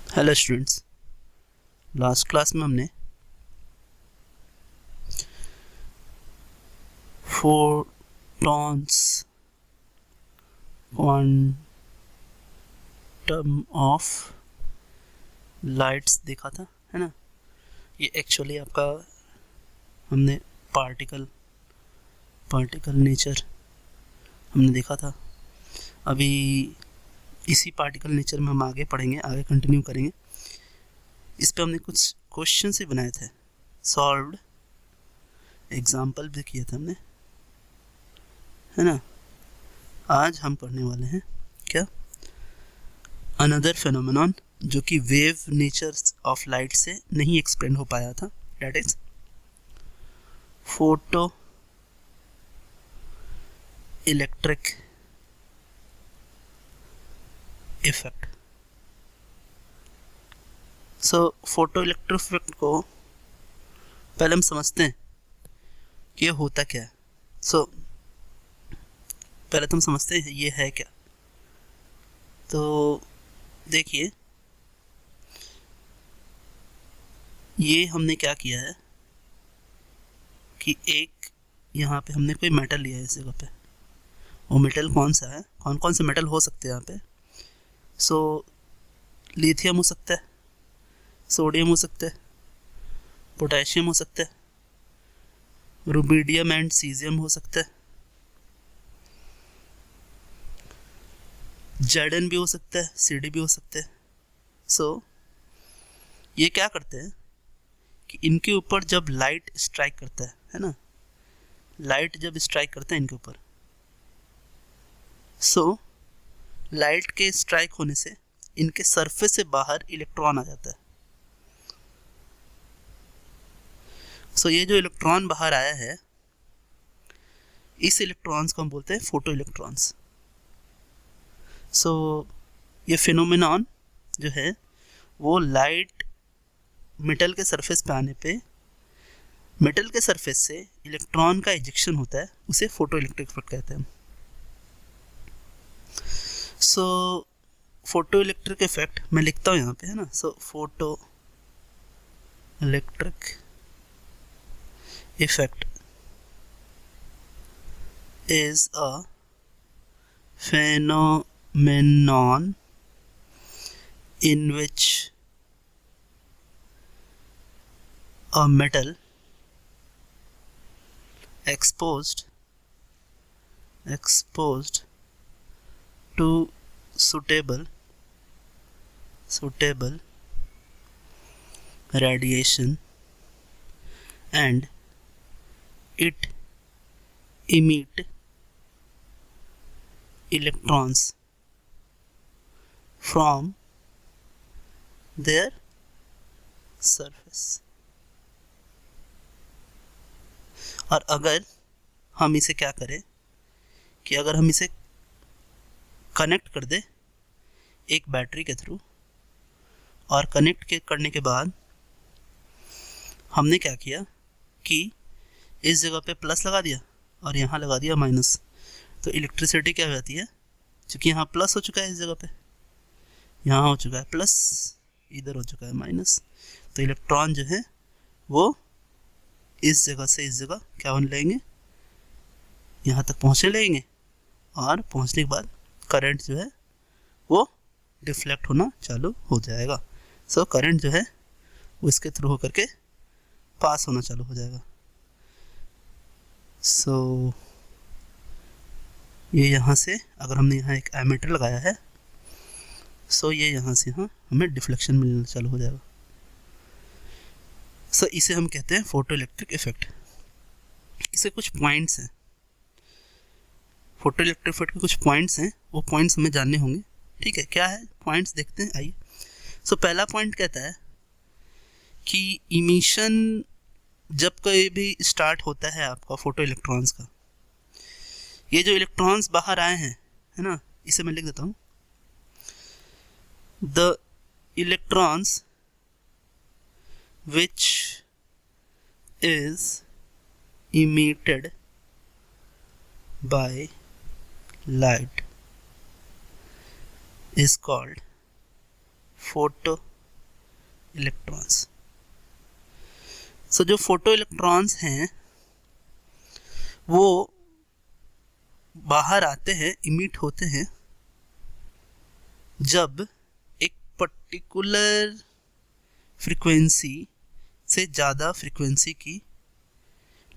Hello students, last class में हमने photons quantum of lights देखा था, है ना। ये एक्चुअली आपका हमने पार्टिकल नेचर हमने देखा था। अभी इसी पार्टिकल नेचर में हम आगे पढ़ेंगे, आगे कंटिन्यू करेंगे। इस पे हमने कुछ क्वेश्चन भी बनाए थे, सॉल्व्ड एग्जाम्पल भी किए थे हमने, है ना। आज हम पढ़ने वाले हैं क्या, अनदर फेनोमेनॉन जो कि वेव नेचर ऑफ लाइट से नहीं एक्सप्लेन हो पाया था, that is photo electric effect. So photo electric effect को पहले हम समझते हैं कि ये होता क्या है। सो पहले तुम समझते हैं ये है क्या। तो देखिए, ये हमने क्या किया है कि एक यहाँ पे हमने कोई मेटल लिया है इस जगह पे। वो मेटल कौन सा है, कौन कौन से मेटल हो सकते हैं यहाँ पे। सो लिथियम हो सकता है, सोडियम हो सकता है, पोटेशियम हो सकता है, रुबिडियम एंड सीजियम हो सकता है, जेडन भी हो सकता है, सीडी भी हो सकते हैं। सो ये क्या करते हैं कि इनके ऊपर जब लाइट स्ट्राइक करता है ना, लाइट जब स्ट्राइक करता है इनके ऊपर, सो लाइट के स्ट्राइक होने से इनके सरफेस से बाहर इलेक्ट्रॉन आ जाता है। सो ये जो इलेक्ट्रॉन बाहर आया है, इस इलेक्ट्रॉन्स को हम बोलते हैं फोटो इलेक्ट्रॉन्स। सो ये फिनोमेनॉन जो है वो लाइट मेटल के सरफेस पे आने पे मेटल के सरफेस से इलेक्ट्रॉन का इजेक्शन होता है, उसे फोटो इलेक्ट्रिक इफेक्ट कहते हैं। सो फोटो इलेक्ट्रिक इफेक्ट मैं लिखता हूँ यहाँ पे, है ना। So photo electric effect is a phenomenon in which a metal exposed to suitable radiation and it emit electrons from their surface। और अगर हम इसे क्या करें कि अगर हम इसे कनेक्ट कर दे एक बैटरी के थ्रू, और कनेक्ट करने के बाद हमने क्या किया कि इस जगह पे प्लस लगा दिया और यहाँ लगा दिया माइनस, तो इलेक्ट्रिसिटी क्या हो जाती है, क्योंकि यहाँ प्लस हो चुका है, इस जगह पे यहाँ हो चुका है प्लस, इधर हो चुका है माइनस, तो इलेक्ट्रॉन जो है वो इस जगह से इस जगह क्या होने लगेंगे, यहाँ तक पहुँचने लगेंगे, और पहुँचने के बाद करंट जो है वो डिफ्लेक्ट होना चालू हो जाएगा। सो करंट जो है वो इसके थ्रू होकर के पास होना चालू हो जाएगा। सो ये यहाँ से अगर हमने यहाँ एक एमीटर लगाया है, सो ये यहाँ से यहाँ हमें डिफ्लेक्शन मिलना चालू हो जाएगा। सो इसे हम कहते हैं फोटो इलेक्ट्रिक इफेक्ट। इसे कुछ पॉइंट्स हैं, फोटो इलेक्ट्रिक इफेक्ट के कुछ पॉइंट्स हैं, वो पॉइंट्स हमें जानने होंगे। ठीक है, क्या है पॉइंट्स, देखते हैं, आइए। सो पहला पॉइंट कहता है कि इमिशन जब कोई भी स्टार्ट होता है आपका फोटो इलेक्ट्रॉन्स का, ये जो इलेक्ट्रॉन्स बाहर आए हैं, है ना, इसे मैं लिख देता हूँ, the electrons which is emitted by light is called photoelectric electrons. So जो फोटो इलेक्ट्रॉन्स हैं वो बाहर आते हैं, इमिट होते हैं, जब एक पर्टिकुलर फ्रीक्वेंसी से ज़्यादा फ्रीक्वेंसी की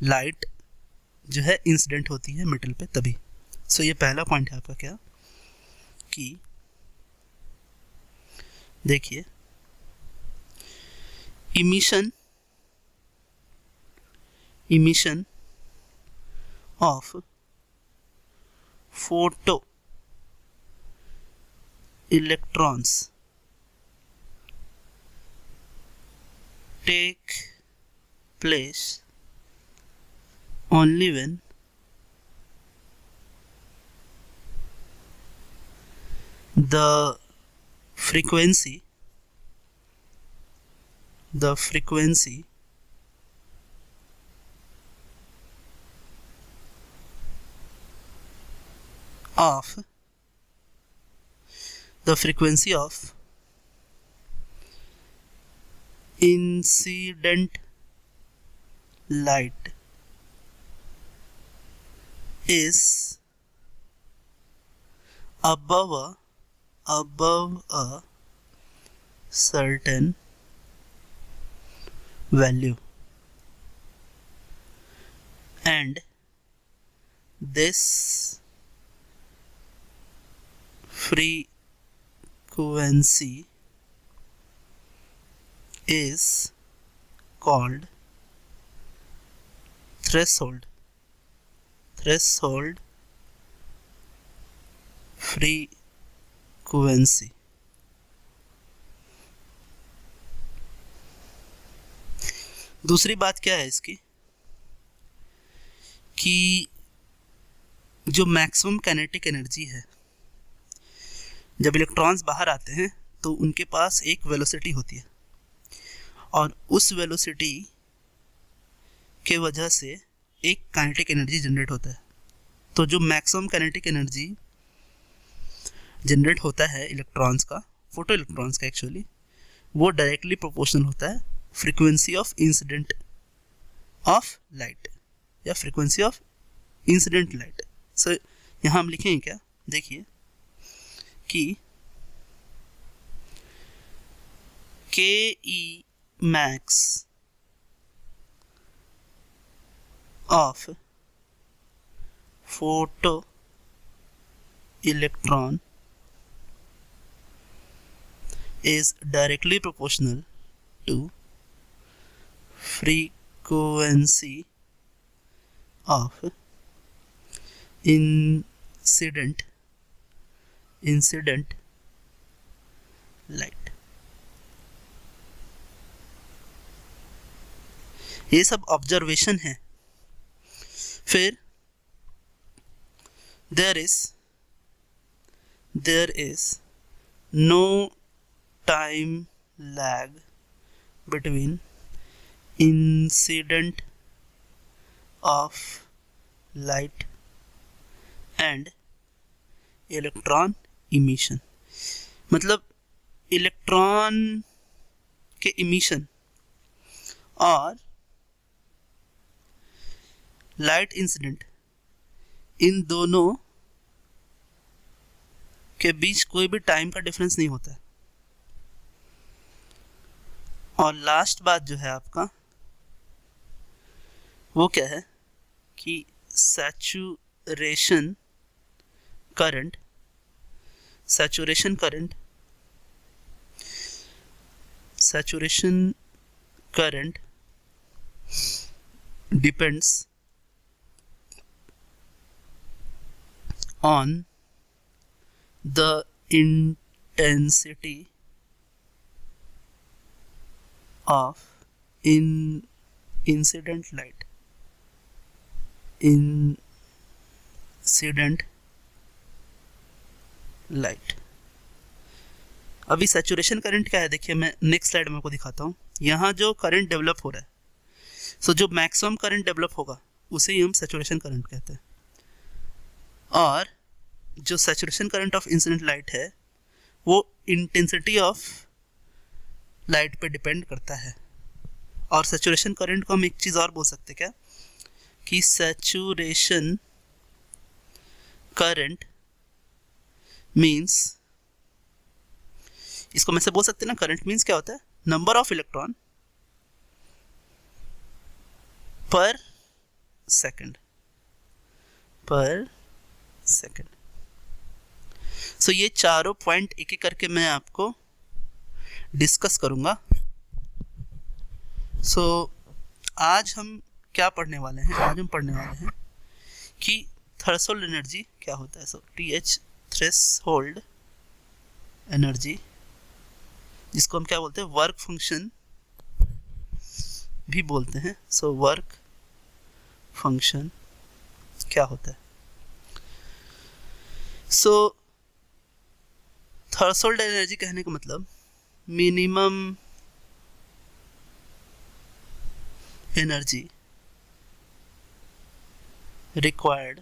लाइट जो है इंसिडेंट होती है मेटल पे, तभी। सो ये पहला पॉइंट है आपका, क्या कि देखिए emission of photo electrons take place only when the frequency of incident light is above a certain value, and this frequency is called threshold frequency। दूसरी बात क्या है इसकी कि जो मैक्सिमम काइनेटिक एनर्जी है, जब इलेक्ट्रॉन्स बाहर आते हैं तो उनके पास एक वेलोसिटी होती है, और उस वेलोसिटी के वजह से एक काइनेटिक एनर्जी जनरेट होता है। तो जो मैक्सिमम काइनेटिक एनर्जी जनरेट होता है इलेक्ट्रॉन्स का, फोटो इलेक्ट्रॉन्स का एक्चुअली, वो डायरेक्टली प्रोपोर्शनल होता है frequency of incident of light या फ्रीक्वेंसी ऑफ इंसिडेंट लाइट। सो यहाँ हम लिखेंगे क्या, देखिए कि के max of photo electron is directly proportional to frequency of incident light। ये सब ऑब्जर्वेशन है। फिर there is no time lag between incident of light and electron emission. मतलब इलेक्ट्रॉन के इमिशन और लाइट इंसिडेंट, इन दोनों के बीच कोई भी टाइम का डिफरेंस नहीं होता है। और लास्ट बात जो है आपका वो क्या है कि saturation current depends on the intensity of incident light। अभी सैचुरेशन करंट क्या है, देखिए मैं नेक्स्ट स्लाइड में आपको दिखाता हूँ। यहाँ जो करंट डेवलप हो रहा है, सो जो मैक्सिमम करंट डेवलप होगा उसे ही हम सैचुरेशन करंट कहते हैं। और जो saturation current of incident light है वो इंटेंसिटी ऑफ लाइट पे डिपेंड करता है। और सैचुरेशन करंट को हम एक चीज़ और बोल सकते क्या, कि सैचुरेशन करंट मीन्स, इसको मैं से बोल सकते ना, करंट मीन्स क्या होता है, नंबर ऑफ इलेक्ट्रॉन पर सेकंड, पर सेकंड। सो ये चारों पॉइंट एक एक करके मैं आपको डिस्कस करूंगा। सो आज हम क्या पढ़ने वाले हैं, आज हम पढ़ने वाले हैं कि थ्रेशोल्ड एनर्जी क्या होता है। सो TH थ्रेशोल्ड एनर्जी, जिसको हम क्या बोलते हैं, वर्क फंक्शन भी बोलते हैं। सो वर्क फंक्शन क्या होता है। सो थ्रेशोल्ड एनर्जी कहने का मतलब minimum energy required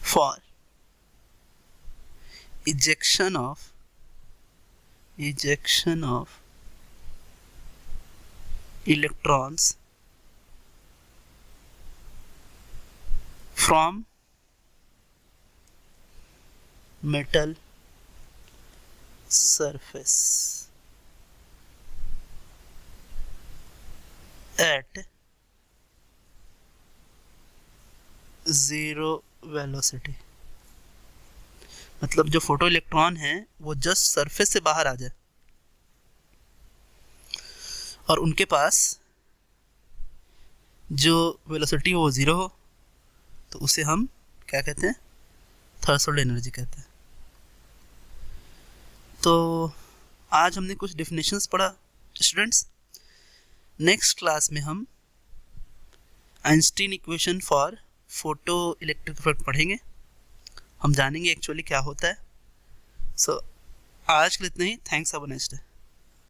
for ejection of electrons from metal surface at zero velocity। मतलब जो फोटो इलेक्ट्रॉन है वो जस्ट सरफेस से बाहर आ जाए और उनके पास जो वेलोसिटी हो वो ज़ीरो हो, तो उसे हम क्या कहते हैं, थ्रेशोल्ड एनर्जी कहते हैं। तो आज हमने कुछ डेफिनेशंस पढ़ा स्टूडेंट्स। नेक्स्ट क्लास में हम Einstein equation for photo electric effect पढ़ेंगे, हम जानेंगे एक्चुअली क्या होता है। सो आज के लिए इतना ही। Thanks, have a nice day.